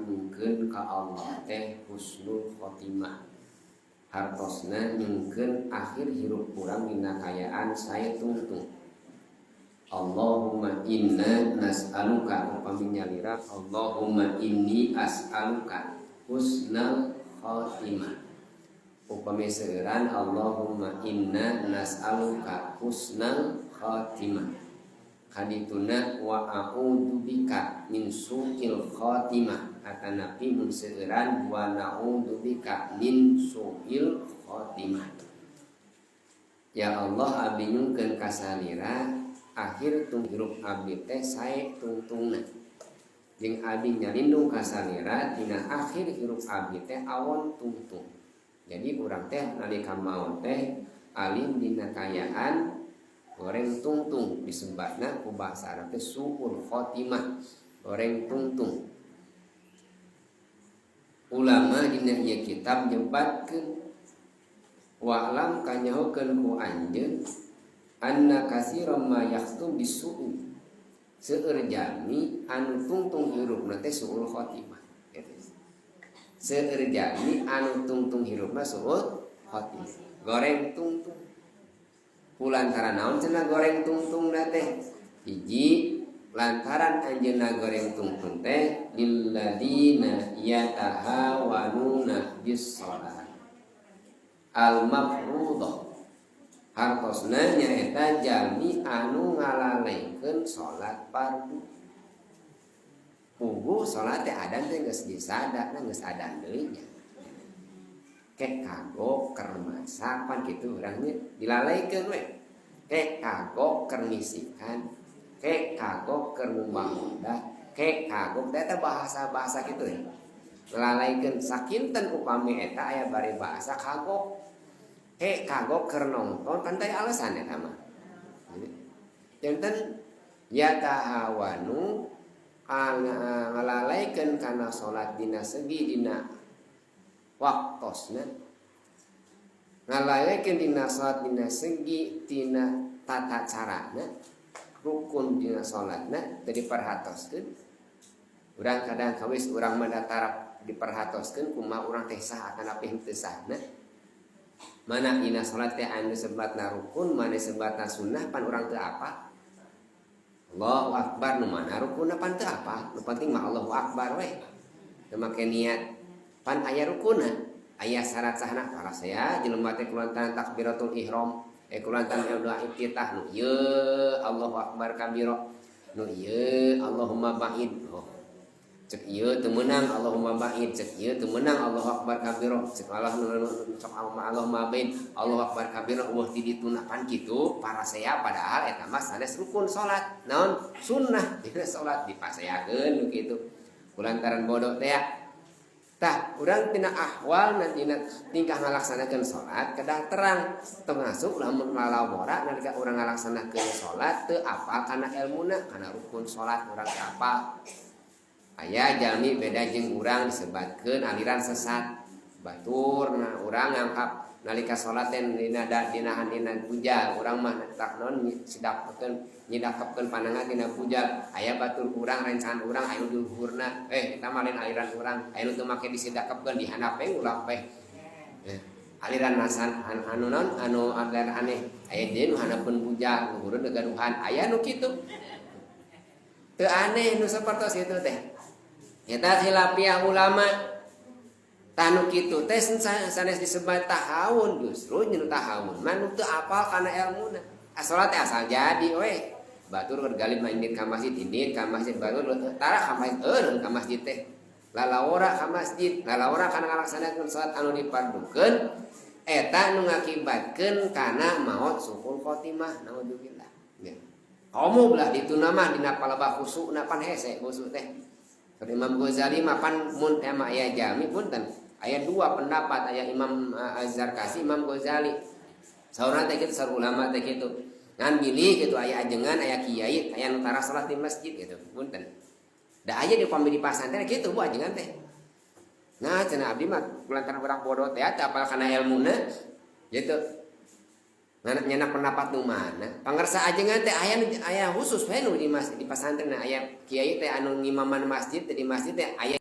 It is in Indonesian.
nyungkeun ka Allah teh husnul khotimah. Hartosna nyungkeun akhir hirup urang dina kayaan sae tungtung. Allahumma inna nas'aluka upami nyalira Allahumma inni as'aluka husnal khotimah. Upami seueuran Allahumma inna nas'aluka husnal khotimah. Hadituna wa a'udzubika min su'il khotimah. Atanapi mun seueuran wa na'udzubika min su'il khotimah. Ya Allah abdi nyungkeun ka salira akhir tung hirup abdi teh sae tungtungna. Jeung abdi nyalindung ka salira dina akhir hirup abdi teh awon tungtung. Jadi urang teh nalika maot teh alim dina kayaan goreng tungtung disebutna ku bahasa Arab teh su'ul khotimah, goreng tungtung. Ulama dina ieu kitab nyebatkeun wa'lam kanyahokeun ku anjeun anna katsiran ma yakhtum bisu'i. Seueur jalmi anu tungtung hirupna teh su'ul khotimah. Seueur jalmi anu tungtung hirupna su'ul khotimah. Goreng tungtung. Kulantaran naon cenah goreng tungtung teh? Hiji lantaran anjeunna goreng tungtung teh lilladina yatahawanuna bis shalah al mafruḍah. Hartosna nyaeta jalmi anu ngalalengkeun salat fardu. Puguh salat teh adan teh geus disadana geus adan deui nya. Kek kagok keur masak pan kitu urang nya dilalengkeun we. Kek kagok keur misikan, kek kagok keur ngumbang moda, kek kagok eta bahasa-bahasa kitu ya. Lalengkeun sakinten upami eta aya bari bahasa kagok. Kek kagok keur nongton kan teh alasan eta mah. Janten yatahawanu ngalalengkeun kana salat dina segi dina waktosna ngalalengkeun dina salat dina segi dina tata carana rukun dina salatna teu diperhatoskeun. Urang kadang kawis urang mah tarap diperhatoskeun kumaha urang teh saha kana pih teu sahna. Mana dina salat teh anu sebatna rukun, mana sebatna sunnah pan urang teu apa. Allahu akbar nu mana rukunna pan teu apa. Nu penting mah Allahu akbar we. Teu make niat pan aya rukunna, aya syarat sahna para saya jelema teh kulantaran takbiratul ihram, kulantaran doa iftitah nu ye Allahu akbar kabira, nu ye Allahumma ba'id. Oh. Cek ieu teu meunang Allahumma ba'id, cek ieu teu meunang Allahu akbar kabira, cek Allahumma ba'id, Allahu akbar kabira wah ti dituna pan kitu para saya padahal eta mah sanes rukun salat. Naon? Sunnah dina salat dipaseakeun nu kitu. Kulantaran bodoh teh tah urang tina ahwal nantina tingkah ngalaksanakeun salat kedah terang termasuk lamun malawara nalika urang ngalaksanakeun salat teu apal kana ilmuna kana rukun salat urang teu apal. Aya jalmi beda jeung urang disebatkeun aliran sesat batur nah urang ngangkap nalika salat teh dina puja urang mah tak non nyidakepkeun pandangan dina puja aya batur urang rencan urang aya di luhurna eta mah lain aliran urang aya nu teu make disidakepkeun di handap we ulah we aliran nasan anu non anu aliran aneh aya deui nu handapkeun puja luhureun gagaduhan aya nu kitu teu aneh nu sapertos kitu teh eta khilafiyah ulama. Tanu kitu teh sanes disebat tahawun justru nyeun tahawun manu teu apal kana ilmuna. Salat teh asal jadi we. Batur keur galib indit ka masjid batur tara ka masjid ka masjid teh. Lalawora ka masjid, lalawora kana ngalaksanakeun salat anu dipardukeun eta nu ngakibatkeun kana maot suul khotimah naudzubillah. Komo belah dituna mah dina palebah khusukna pan hese khusuk teh. Imam Ghazali mapan mun tema aya jami punten. Aya dua pendapat aya Imam Az-Zarkasi Imam Ghazali. Saurna teh kitu sareng ulama teh kitu. Ngan bilih kitu aya ajengan aya kiai aya nu tara salat di masjid gitu. Punten. Da aya di pamili pasantren kitu bu ajengan teh. Nah cenah abdi mah kulantaran urang bodoh teh teu apal kana ilmuna gitu. Nyanak pendapat nu mana? Pangarsa ajengan teh aya khusus we nu di masjid di pasantren aya kiai teh anu ngimaman masjid teh di masjid teh aya